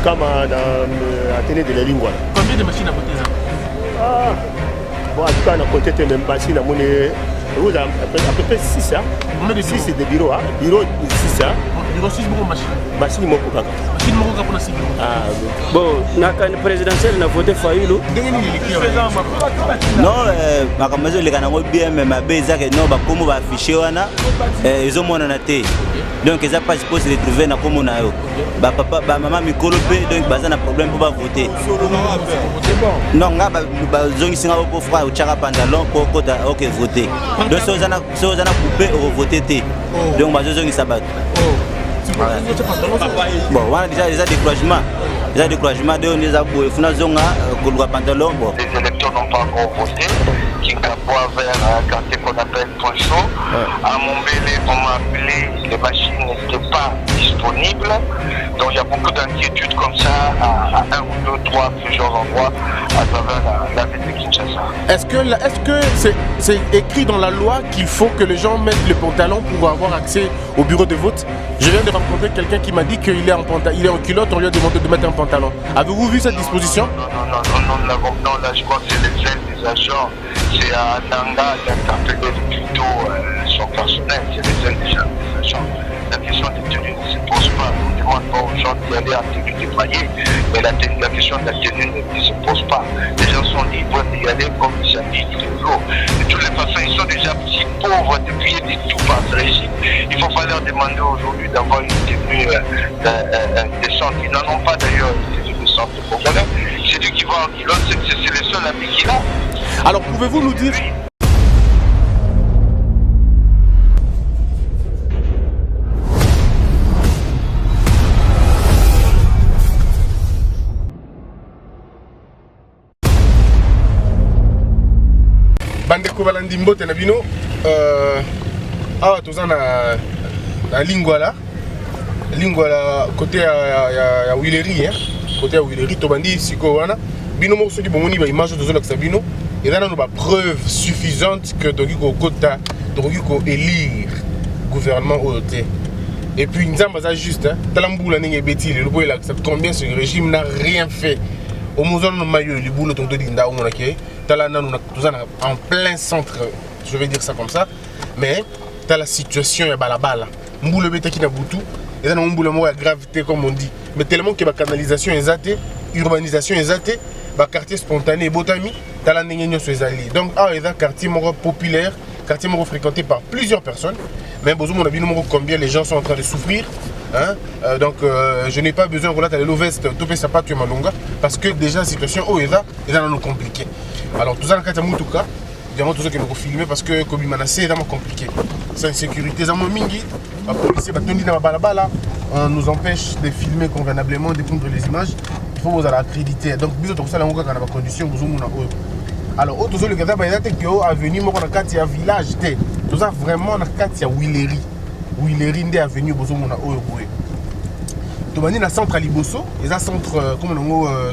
Bukama dans Athénée de la Lingua. Combien de machines à voter ça? Bon, en tout cas, on a compté mes machines à monnaie. À peu près 6 ans. 6 de bureaux. Bureau 6 ans. Bureau 6 beaucoup de machines. Machine mon copain. Machine mon copain pour 6 bureaux. Bon, na kan présidentiel na voté Faïlo. Non, ma kamazo le kana bien mais ma beza que non ba comme ba afficher wana ils ont mon naté. Donc ils a pas supposé se retrouver na comme na yo. Ba papa ba maman mikolo pe donc baza na problème pour ba voter. Non nga ba zongi singa pour frère uchaka pantalon pour kota OK voter. Donc so zana couper au voter té. Donc ba zongi sabat. Bon, on a déjà découragement. Déjà découragement de on les a boué. Funa zonga kolwa pantalon bon. Les électeurs n'ont pas encore voté. Kingabois vers un quartier qu'on appelle Poncho. À Montbéliard, on m'a appelé, les machines n'étaient pas disponibles. Donc il y a beaucoup d'inquiétudes comme ça à 1 ou 2, 3 plusieurs endroits à travers la ville de Kinshasa. Est-ce que c'est écrit dans la loi qu'il faut que les gens mettent le pantalon pour avoir accès au bureau de vote? Je viens de rencontrer quelqu'un qui m'a dit qu'il est en culotte, on lui a demandé de mettre un pantalon. Avez-vous vu cette disposition? Non, là je crois que c'est les ailes des agents. C'est à Nanga d'interpeller plutôt son personnel, c'est les ailes des agents. La question des tenues ne se pose pas. On ne demande pas aux gens d'y aller en tenue déployée, mais la question de la tenue ne se pose pas. Les gens sont libres d'y aller comme ils s'habillent tous les jours. De toutes les façons, ils sont déjà si pauvres depuis des tout par ce régime. Il ne faut pas leur demander aujourd'hui d'avoir une tenue décente. Ils n'en ont pas d'ailleurs une tenue décente. C'est lui qui va en culotte, c'est le seul ami qu'il a. Alors pouvez-vous nous dire... Bandeko balandi mbote na bino awa toza na Lingwala côté ya Wileri côté ya Wileri tobandi siko wana bino moko soki bomoni ba image tozo lakisa bino eza nano ba preuve suffisante que toki ko élire gouvernement oyo te. Et puis nzamba za juste tala mbula ndenge beti le lobo elakisa combien ce régime n'a rien fait. Au Mouzon Mayo, le boulot de Dinda, on a en plein centre, je vais dire ça comme ça, mais dans la situation, il y a balabala. Mboule bête qui n'a boutou, et dans un boule de gravité, comme on dit. Mais tellement que la canalisation est zatée, urbanisation est zatée, le quartier spontané, botami, dans la négagne sur les alliés. Donc, il y a un quartier populaire, quartier fréquenté par plusieurs personnes, mais on a vu combien les gens sont en train de souffrir. Donc je n'ai pas besoin de la veste topé ça pas tu malonga parce que déjà la situation est là compliquée. Alors tout ça dans le cas évidemment tout ça qui nous filmer parce que comme menacé est vraiment compliqué. C'est insécurité zamo mingi la police va tenir dans balabala on nous empêche de filmer convenablement de prendre les images. Il faut vous accréditer. Donc biso tout ça là on a pas condition vous on a alors autres le gars ba yate que avenue moko na kati ya village té tout ça vraiment na kati ya Wileri ndé avenue bozomona oyo boye. Tobani na centre Liboso, et ça centre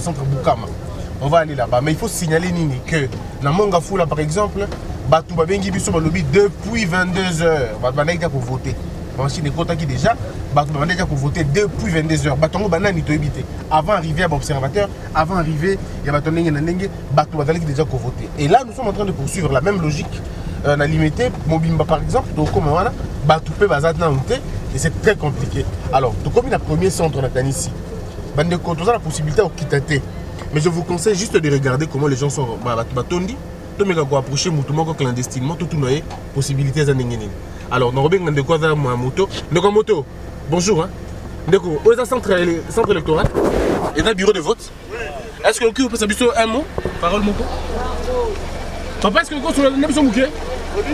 centre Bukama. On va aller là-bas, mais il faut signaler nini que na Mongafula par exemple, batu ba bengi biso ba lobby depuis 22h, ba naika pour voter. Machine kota qui déjà, batu ba naika pour voter depuis 22h. Batongo banani to éviter. Avant arriver à l'observateur, avant arriver, il y a batonenge na ndenge, batu ba qui déjà pour voter. Et là nous sommes en train de poursuivre la même logique. On a limité Mobimba par exemple, donc comme voilà, Batoupé Bazat Naouté, et c'est très compliqué. Alors, tout comme il y a le premier centre on a ici, Bande Kotoza la possibilité au Kitate. Mais je vous conseille juste de regarder comment les gens sont batondi, tout le monde approcher Moutoumoko clandestinement, tout le possibilité d'annégner. Alors, nous avons de quoi dans ma moto. Moto, bonjour. Ndeko, où est le centre électoral? Et dans le bureau de vote? Est-ce que vous pouvez dire un mot? Parole Moko? Papa, est-ce que vous avez une question?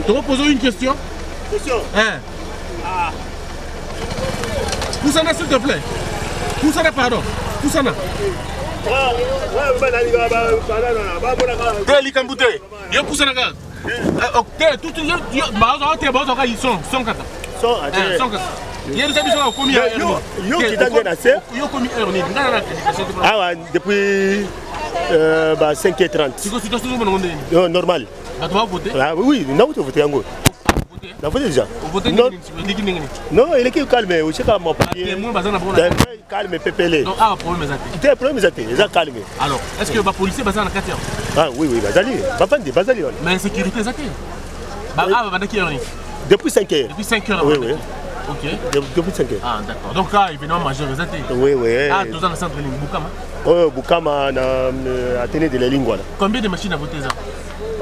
Tu vas poser une question? Question? Poussana, s'il te plaît. Poussana, pardon. Poussana. T'es l'Ikambouté. Yo Poussana. Tout le monde, ils sont kata. Depuis 5h30. C'est normal. Oui, nous avons voté. Na voté déjà. Voté Non, nini? non, il est calme. Je sais pas mon papier. Moi bazana bon. Calme pépélé. Donc ah problème ezate. C'était problème ezate, ils ont calme. Alors, est-ce que ba policier bazana na kati? Ah oui oui, bazali. Bafandi, bazali. Mais sécurité ezate. Ba ah ba daki yoni. Depuis 5 heures. Depuis 5 heures. Oui oui. OK. Depuis 5 heures. Ah d'accord. Donc là, événement majeur ezate. Oui oui. Ah, tous dans le centre de Bukama. Oh, Bukama na Athénée de la Lingua. Combien de machines à voter ça?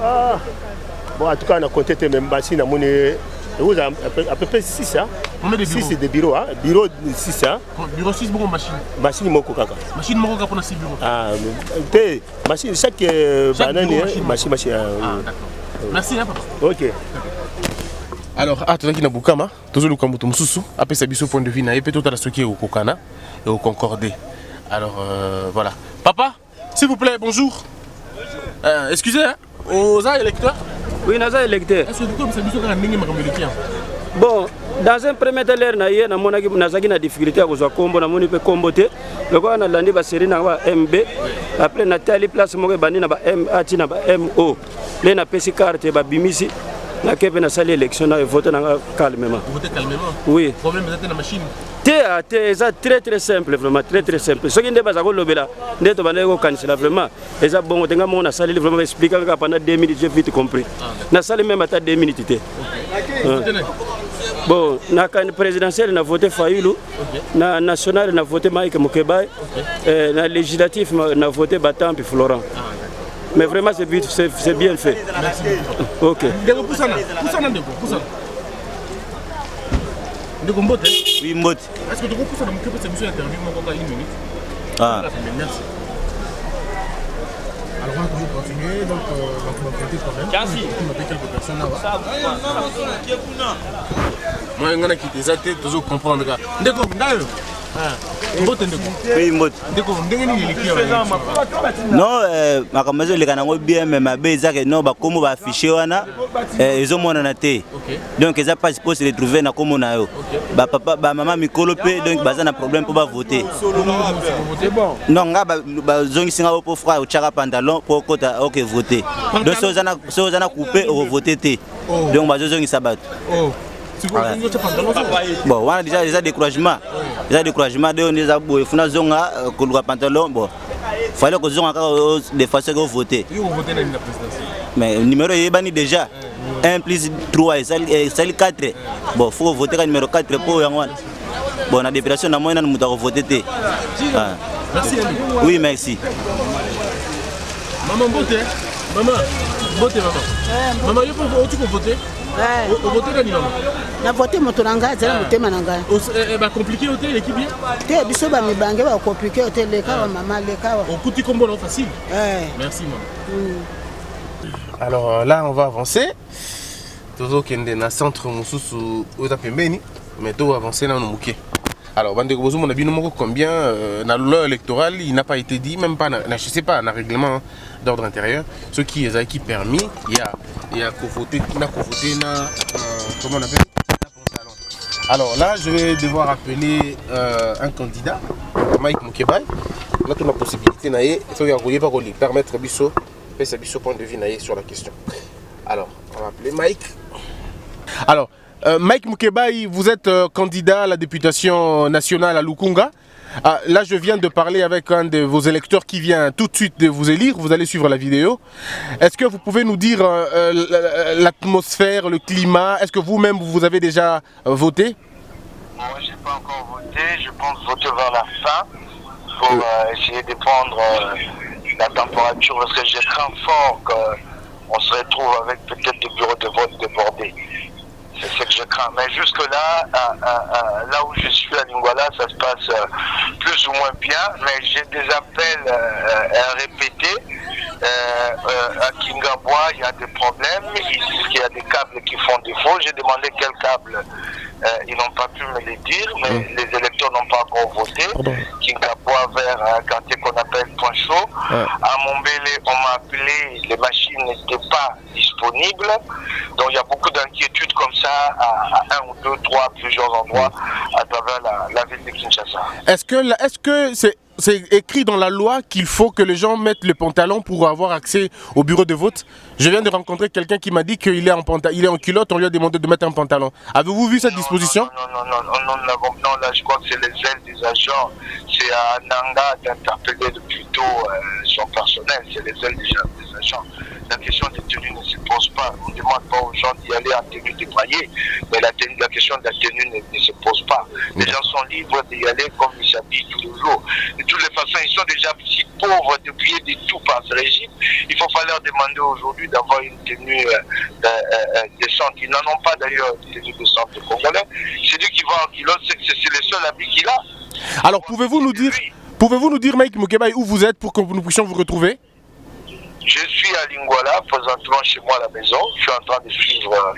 Ah. Bon, en tout cas, on a compté même machines à peu près 6 hein. Combien de bureaux? 6 de bureaux, hein. Bureau 6 hein. Bureau 6 bureaux machine. Machine moko kaka. Machine moko pour 6 bureaux. Ah, machine chaque banane machine. Ah d'accord. Merci hein papa. OK. Alors, tozaki na Bukama, tozoluka moto mususu, apesa biso point de vue na ye pe totala soki au kokana et au concordé. Alors voilà. Papa, s'il vous plaît, bonjour. Excusez, hein, aux électeurs. Oui, naza électeur. Est-ce que vous avez besoin d'un minimum de Bon, dans un premier temps, nazaki na difficulté à kozwa kombo na moni pe kombo te. Loko na landi ba série na ba MB. Après Nathalie place mo bandi na ba MA na ba MO. Le na pesi carte ba bimisi. Na kepe na sali élection na voter na calmement. Vous votez calmement? Oui. Problème de la machine? C'est très simple, vraiment très simple. Ce qui n'est pas à l'obéla, n'est pas à cancel vraiment. Et ça, bon, on a salé vraiment expliqué pendant 2 minutes, j'ai vite compris. On a salé même à 2 minutes. Bon, na présidentiel, on a voté Fayoulou, na national, on a voté Mike Mokebaï, na législatif, on a voté Batam et Florent. Mais vraiment, c'est bien fait. Merci. Ok. Oui, Mbote. Est-ce que tu comprends ça dans mon cœur, c'est monsieur interview, moi, quand 1 minute? Ah. Merci. Alors, on va toujours continuer, donc on va compter quand même. On va appeler quelques personnes là-bas. Moi, je vais quitter ça, tu dois comprendre. Oui, Mbote. Non, makambo ezoleka nango bien mais mabe ezaka no bakomo baaffiche wana ezomonana te. Donc eza pas supposé se retrouver na komo na yo. Bamama mikolo mpe donc baza na problème mpo bavote. Non nga bazongisinga po frère otyaka pantalon mpo okota oke vote. Donc so oza na coupe ovote te. Donc bazozongisa bato. Bon, on a déjà découragement. Déjà découragement de on déjà boy funa zonga koluka pantalon bon. Fallait que zonga de façon que voter. Mais numéro yebani déjà 1 plus 3 et 4. Bon, faut voter numéro 4 pour yango. Bon, la députation na moyen na muta voter té. Merci. Oui, merci. Maman voter. Maman. Maman, il faut voter. Vous votez là, maman? Na voté motoranga zala motema nanga. Ba compliqué hôtel l'équipe bien? Te biso ba mibange ba compliqué hôtel le kawa maman le kawa. Au coup de combo non facile. Merci maman. Alors là on va avancer. Tozo kende na centre mususu oza pembeni mais to avancer na no muké. Alors bande ko bozo mon abino moko combien na loi électorale il n'a pas été dit même pas je sais pas un règlement d'ordre intérieur ce qui est qui permis il y a voter na comment on appelle ça. Alors là je vais devoir appeler un candidat Mike Mokebaï. On a toute la possibilité naé il faut pas lui permettre biso faire biso point de vue naé sur la question. Alors on va appeler Mike. Alors Mike Mokebaï, vous êtes candidat à la députation nationale à Lukunga. Là, je viens de parler avec un de vos électeurs qui vient tout de suite de vous élire. Vous allez suivre la vidéo. Est-ce que vous pouvez nous dire l'atmosphère, le climat? Est-ce que vous-même, vous avez déjà voté? Moi, je n'ai pas encore voté. Je pense voter vers la fin pour essayer de prendre la température parce que je crains fort qu'on se retrouve avec peut-être des bureaux de vote débordés. C'est ce que je crains. Mais jusque-là, là où je suis à Lingwala, ça se passe plus ou moins bien. Mais j'ai des appels répétés. À Kingabwa, il y a des problèmes. Ils disent qu'il y a des câbles qui font défaut. J'ai demandé quels câbles. Ils n'ont pas pu me les dire, mais les électeurs n'ont pas encore voté. Kingabwa vers un quartier qu'on appelle Point Chaud. À Mombele, on m'a appelé, les machines n'étaient pas disponibles. Donc il y a beaucoup d'inquiétudes comme ça à 1 ou 2, 3, plusieurs endroits à travers la ville de Kinshasa. Est-ce que c'est c'est écrit dans la loi qu'il faut que les gens mettent le pantalon pour avoir accès au bureau de vote. Je viens de rencontrer quelqu'un qui m'a dit qu'il est en culotte, on lui a demandé de mettre un pantalon. Avez-vous vu cette disposition? Non, là je crois que c'est les ailes des agents. C'est à Nanga d'interpeller le plus tôt son personnel, c'est les ailes des agents. La question des tenues ne se pose pas. On ne demande pas aux gens d'y aller en tenue déployée, mais la question de la tenue ne se pose pas. Les gens sont libres d'y aller comme ils s'habillent tous les jours. De toutes les façons, ils sont déjà si pauvres depuis de tout par ce régime. Il ne faut pas leur demander aujourd'hui d'avoir une tenue décente. Ils n'en ont pas d'ailleurs une tenue décente de Congolais. C'est lui qui va en culotte, c'est les seuls habits qu'il a. Alors pouvez-vous nous dire, Mike Mokeba, où vous êtes pour que nous puissions vous retrouver? Je suis à Lingwala, présentement chez moi à la maison. Je suis en train de suivre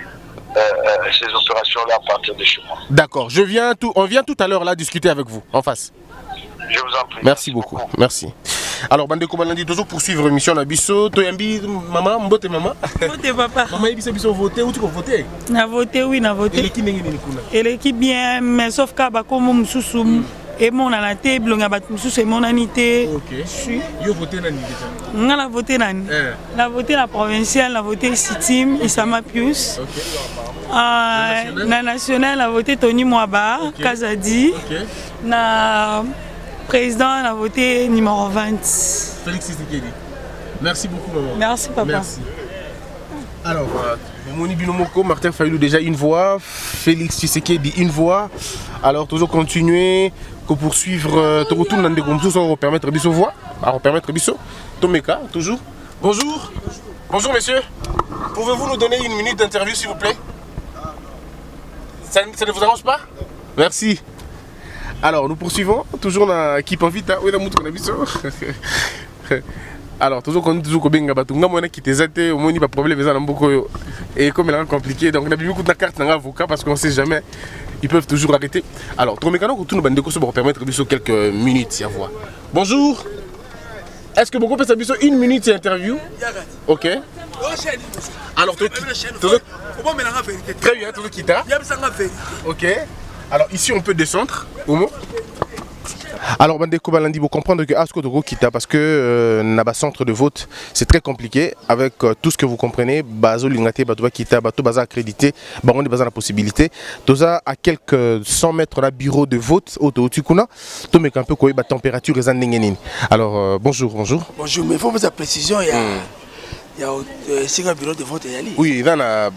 ces opérations-là à partir de chez moi. D'accord, on vient tout à l'heure là discuter avec vous, en face. Je vous en prie. Merci beaucoup, merci. Alors, Bandeko Balandi, toujours poursuivre l'émission Nabiso. Toyambi, maman, mbote maman. Mbote papa. Maman, il biso voté, où tu peux voter? Na voté, oui, na voté. Et l'équipe n'est pas. Et l'équipe bien, mais sauf qu'à Bakomo Moussousoum. Et mon à la table, on a battu sous mon anité. Ok. Yo voté nani déjà? On a voté nani. On a voté la provinciale, on a voté Sitim, Isama Pius. La nationale, on a voté Tony Mwaba, Kazadi. Na président, on a voté numéro 20. Félix Tshisekedi. Merci beaucoup maman. Merci papa. Merci. Alors, Moni Binomoko, Martin Fayulu déjà une voix, Félix Tshisekedi une voix. Alors toujours continuer, que poursuivre, te retourne dans des groupes, ça va permettre Bisso voix, va permettre Bisso. Tomeka, toujours. Bonjour. Bonjour messieurs. Pouvez-vous nous donner une minute d'interview s'il vous plaît? Ça ne vous arrange pas? Merci. Alors nous poursuivons, toujours dans l'équipe en vite, oui, dans mon Bisso. Alors, toujours quand nous avons des gens qui ont des problèmes, et comme il est compliqué, donc on a beaucoup de cartes dans l'avocat parce qu'on ne sait jamais, ils peuvent toujours arrêter. Alors, tout le monde va permettre de quelques minutes à voir. Bonjour. Est-ce que beaucoup peut s'habiller une minute d'interview? Ok. Alors, très bien, tout le quitte. Ok. Alors, ici, on peut descendre. Alors, Bandeko Balandi, vous comprenez que Asko Togo Kita, parce que Naba centre de vote, c'est très compliqué avec tout ce que vous comprenez. Bazo Lingate, Batouba Kita, Bato Baza accrédité, Baron de Baza la possibilité. Toza à quelques 100 mètres là, bureau de vote, au Tukuna, Tomek un peu quoi, la température est en. Alors, bonjour, bonjour. Bonjour, mais il faut mettre la précision, il y a un bureau de vote. Oui, il y a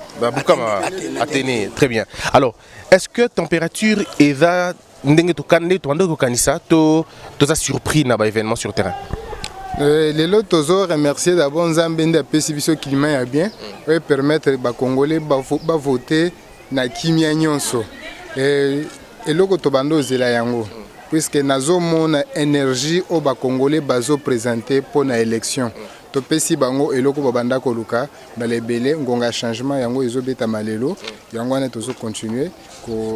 Athénée, très bien. Alors, est-ce que température est là? Ndenge tokande toando kokanisa to toza surpris na ba événement sur terrain. Les lots tozo remercier d'abord Nzambe nda pesi biso climat ya bien et permettre ba congolais ba voter na kimia nyonso. Et loko tobando zela yango puisque nazo mona énergie au ba congolais bazo présenter pour na élection. Topesi bango eloko babanda koluka balebele ngonga changement yango ezobeta malelo yango na tozo continuer.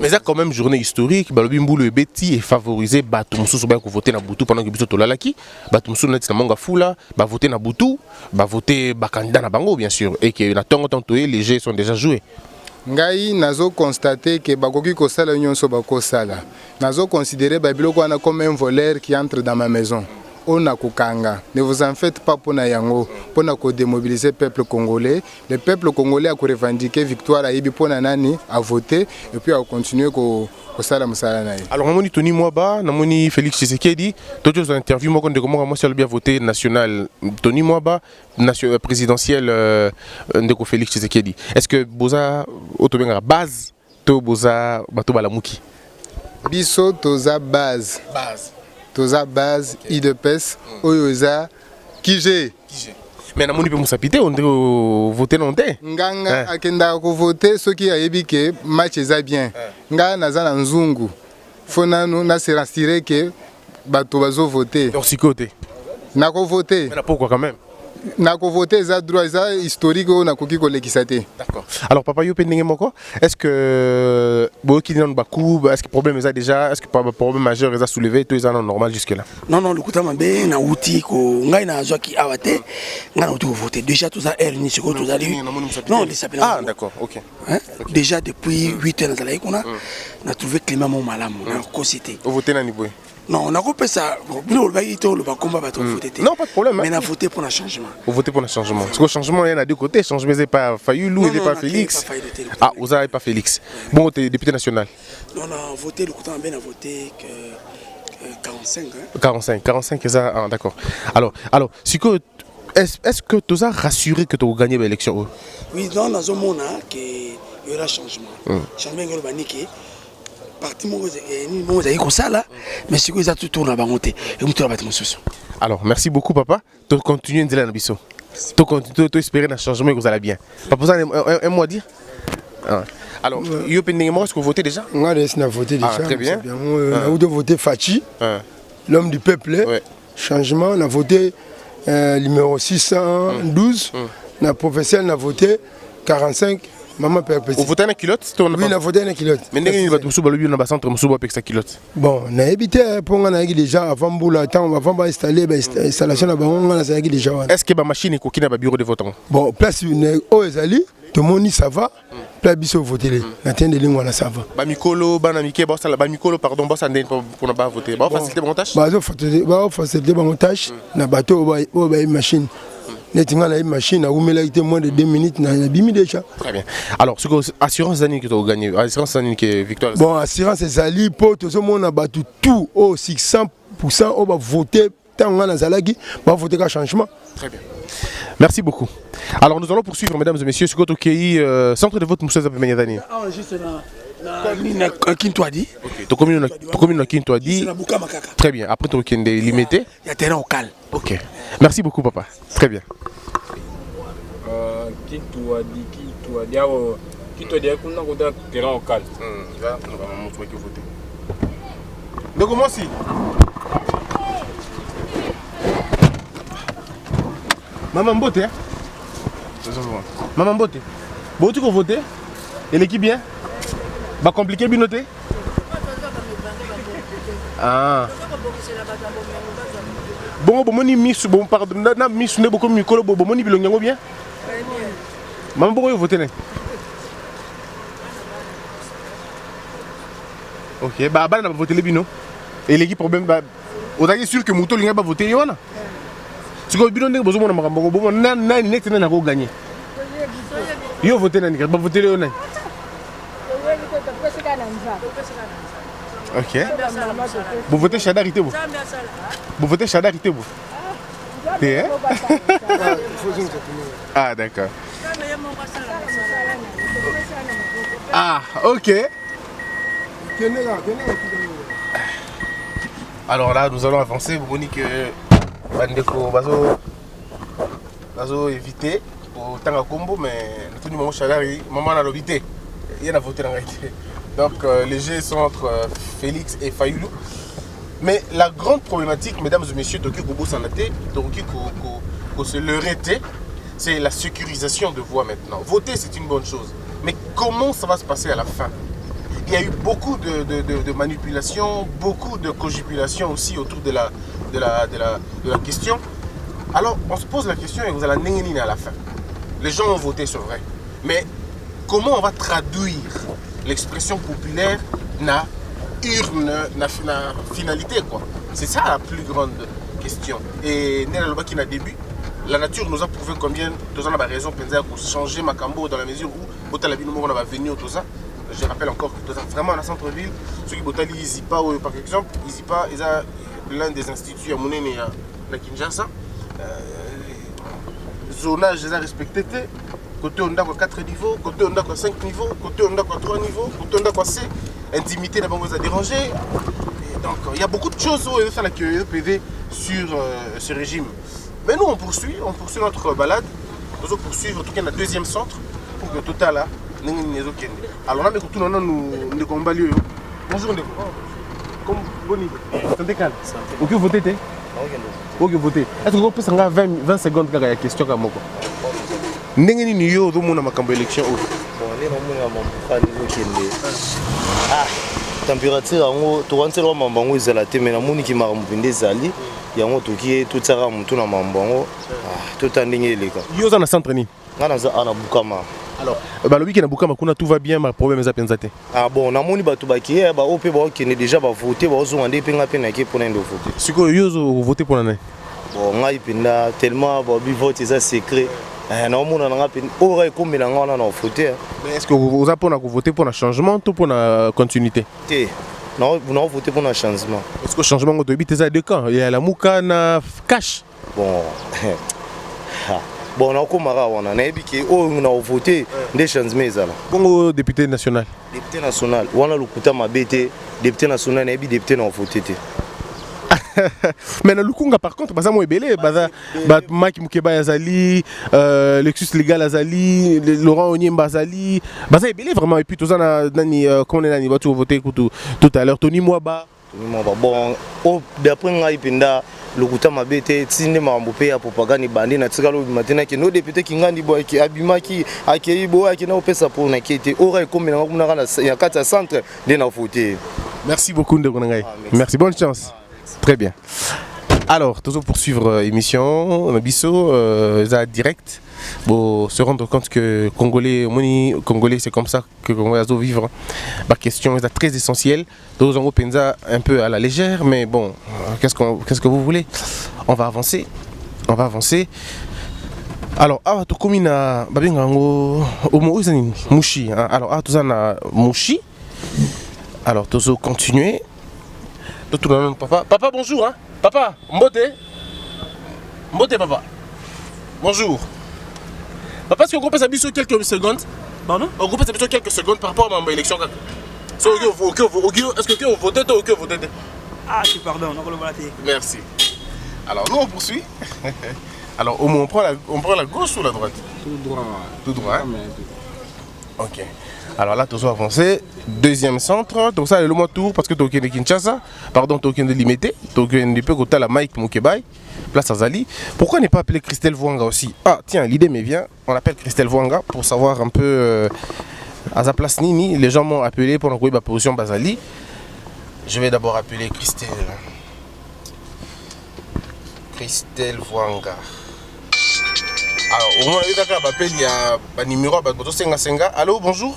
Mais ça quand même journée historique, balobi mbulu ebeti et favoriser bato mususu ba ko voter na butu pendant que biso tolalaki, bato mususu na tsama nga fula, ba voter na butu, ba voter ba candidat na bango bien sûr et que na tongo tantoé les jeux sont déjà joués. Ngai nazo constater que bakoki ko sala nyonso bako sala. Nazo considérer ba biloko wana comme un voleur qui entre dans ma maison. On a Kukanga. Ne vous en faites pas pour Nayango, pour démobiliser le peuple congolais. Le peuple congolais a revendiqué victoire à Ibi pour Nani, à voter et puis à continuer au Salam Salanaï. Alors, Namoni Tony Mwaba, Namoni Félix Tshisekedi, toutes les interviews, moi, je bien voté national Tony Mwaba, présidentiel de Félix Tshisekedi. Est-ce que Boza, Otobenga base, to Boza, Bato Balamuki? Biso, Toza base. Toza base IDPS oyoza kije. Mais namoni pe musapité on doit voter non té. Nganga akenda ko voter ce qui a yebi que match eza bien. Nga naza na nzungu. Fona no na se rassurer que bato bazo voter. Donc si côté. Na ko voter. Mais pourquoi quand même? Na ko voter za droit za historique na koki ko lekisate. D'accord. Alors papa yo pendenge moko, est-ce que boki dans bakou, est-ce que problème est déjà, est-ce que problème majeur est soulevé tout est normal jusque là? Non le kuta mabe na outi ko ngai na zoki awate ngana outi voter déjà tout ça elle ni siko tout ça non les s'appelle. Ah d'accord, OK. Déjà depuis 8 ans on a trouvé climat mon malam na ko cité. Au voter na niveau. Non, on a coupé ça. Non, pas de problème. Mais on a voté pour un changement. Vous votez pour un changement. Parce que le changement, il y en a deux côtés. Le changement, c'est pas Fayoulou, c'est pas Félix. Ah, vous n'avez pas Félix. Bon, tu es député national. Non, on a voté, le côté en bien a voté que 45. 45, c'est ça. Ah, d'accord. Alors, est-ce que tu as rassuré que tu as gagné l'élection? Oui, dans le monde, il y aura changement. Changement, il y aura parti mais c'est que ça tout tourne à bangoté et on tourne à battre alors merci beaucoup papa tu continues de la biso tu espérer un changement que vous allez bien papa ça un mot à dire alors yo pendant est-ce que vous votez déjà on a voté déjà très bien on a voté Fachi l'homme du peuple changement on a voté numéro 612 la professeur on a voté 45. Maman perpétue. Vous votez une culotte? Oui, on a voté une culotte. Mais vous avez un centre avec sa culotte. Bon, on a évité pour qu'on ait déjà avant d'installer l'installation on a déjà. Est-ce que la machine est coquine à bureau de vote? Bon, place où Ezali, tout le monde ça va. Place biso voter. La tienne de ligne ça va. Bamikolo, Banamike, Bamikolo, pardon, boss andé pour ne pas voter. Bah faciliter mon tâche. Bah faciliter mon tâche. Na bateau une machine. Une machine à moins de 2 minutes, déjà. Très bien. Alors, ce que assurance Zani que tu as gagné, assurance Zani qui est victoire. Bon, assurance Zali, pour tout le monde a battu tout au 600%, on va voter, tant on a Zalagi, on va voter un changement. Très bien. Merci beaucoup. Alors, nous allons poursuivre, mesdames et messieurs, ce que centre de vote Moussa Zapemeniadani. Kintoadi. Ok, tu commune à Kintoadi. Très bien. Après, tu as limité. Il y a terrain au cal. Ok. Merci beaucoup, papa. Très bien. Kintoadi, on a terrain au cal. Donc, comment si Maman Mbote, hein? Maman Mbote. Bon, tu vas voter? Et l'équipe bien? Va compliquer binoté? Ah. Bon, moni miss, bon pardon, na miss ne beaucoup mikolo, bon moni bilongo bien? Maman pourquoi vous votez? Ok, bah on va voter les bino. Et l'équipe problème, bah, on est sûr que Mouto n'a pas voté, Yoana. Si vous avez besoin de me bon, na gagné. Yo voté nani, va voter Léonin. Ok. Vous votez Chadarité, vous. Vous votez Chadarité, vous. Ah, d'accord. Ah, ok. Alors là, nous allons avancer. Vous voyez que Bandeko Bazo éviter au temps à combo, mais tout le monde Chadari, maman a l'obité. Il y a voté dans la réalité. Donc les jeux sont entre Félix et Fayoulou. Mais la grande problématique, mesdames et messieurs, c'est la sécurisation de voix maintenant. Voter, c'est une bonne chose. Mais comment ça va se passer à la fin? Il y a eu beaucoup de manipulations, beaucoup de cogipulations aussi autour de la question. Alors, on se pose la question et vous allez néniner à la fin. Les gens ont voté, c'est vrai. Mais comment on va traduire l'expression populaire na finalité, quoi? C'est ça la plus grande question. Et début, la nature nous a prouvé combien nous avons raison pour changer Macambo dans la mesure où on va venir tout ça. Je rappelle encore que vraiment dans le centre-ville, ceux qui Botali Izipa, par exemple, Izipa, ils ont l'un des instituts à Mounene et à Kinshasa. Zonage, ils ont respecté. Côté on a 4 niveaux, côté on a 5 niveaux, côté on a 3 niveaux, côté on a C. Intimité d'abord vous a dérangé. Et donc il y a beaucoup de choses où ça qui PV sur ce régime. Mais nous on poursuit notre balade. Nous allons poursuivre tout cas le deuxième centre pour que tout à l'heure. Alors là, nous avons combattu. Bonjour, comme Boni. Santé calme. Où que vous votez? Où que vous votez? Est-ce que vous pouvez 20 secondes pour la question comme moi? Ndenge ni yo do mona makambo élection o. Bon, les mamona mambo kende. Ah, température yango to wansela mambango ezala te mais na moni ki makambo pende zali. Yango to ki to tsara mutu na mambango. Ah, to tandenge eleka. Yo za na centre ni. Ngana za ana bukama. Alors, le week-end tout va bien, mais problème est à Ah bon, on a mon bateau qui est déjà voté, on a des peines pour voter. Ce que vous votez pour l'année? Bon, on a tellement de votes secret. Est-ce que vous avez voté pour un changement ou pour la continuité? Non, vous avez voté pour un changement. Est-ce que le changement de but est à deux camps? Il y a la mouka na cash. Bon. Bon, on a voté des changements. Bon, député national. Député national. On a le député national et député non voté. Mais le Lukunga par contre, baza mo ebele, baza Maki Mukeba Azali, Lexus Legal Azali, Laurent Onyemba Azali, baza ebele vraiment. Et puis tout ça nani comment on nani tu voter tout à l'heure Tony Mwaba. Bon, d'après ngai pinda lokuta mabete tinde mambope ya propagande bandi na tikalo matina ke no député ki ngandi boy ki abimaki akei boy ki na opesa pour na kete ora comme na kuna kana ya kata centre de na voter. Merci beaucoup Ndekonangai. Merci, bonne chance. Très bien. Alors, toujours pour suivre l'émission, Nabiso, direct, pour se rendre compte que Congolais, c'est comme ça que Congolais doivent vivre. Ma question est très essentielle. Nous avons pensa un peu à la légère, mais bon, qu'est-ce que vous voulez? On va avancer. Alors, tu commune à Mouchi. Alors, tu as Mouchi. Alors, tu vas continuer. Papa, bonjour, hein? Papa, Mbote, papa. Bonjour. Papa, est-ce qu'on peut s'habiller quelques secondes? Pardon? On peut s'habiller quelques secondes par rapport à ma élection. Est-ce que vous votez ou que vous votez? Ah, tu pardonnes, on va le voter. Merci. Alors, nous, on poursuit. Alors, on prend la gauche ou la droite? Tout droit. Tout droit, hein? Ok. Alors là, tu as avancé. Deuxième centre. Donc ça, le mois tour parce que tu es de Kinshasa. Pardon, tu es de Limité. Tu es de la Mike Moukebaï. Place Azali. Pourquoi n'est pas appelé Christelle Vouanga aussi? Ah, tiens, l'idée me vient. On appelle Christelle Vouanga pour savoir un peu à sa place Nini. Les gens m'ont appelé pour la position Bazali. Je vais d'abord appeler Christelle. Christelle Vouanga. Alors, au moins, il y a un numéro. Allô, bonjour.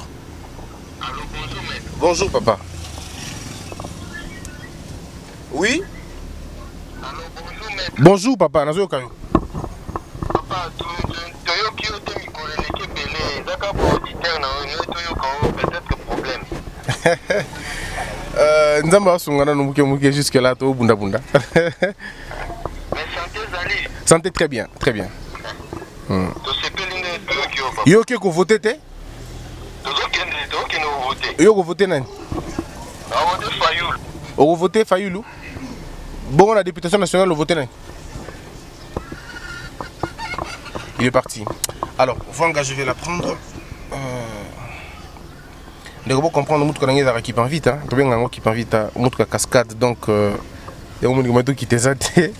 Allô, bonjour, maître. Bonjour, papa. Oui? Allô, bonjour, maître. Bonjour, papa. Nazo Kayo. Papa, tu as eu Mikolo Belé. D'accord, pour auditeur, peut-être problème. Nzamba Sungana Mouké jusque-là, tout bunda bunda. Mais santé, Zali. Santé très bien, très bien. Yo qui vous votez? Yo vous votez nani? Vous votez Fayoulou? Bon, la députation nationale, vous votez nani? Il est parti. Alors, Vanga, je vais la prendre. Vous devez comprendre que nous avons qui part vite. Nous avons qui part vite. Nous avons cascade. Donc, il y a un moment qui te zate.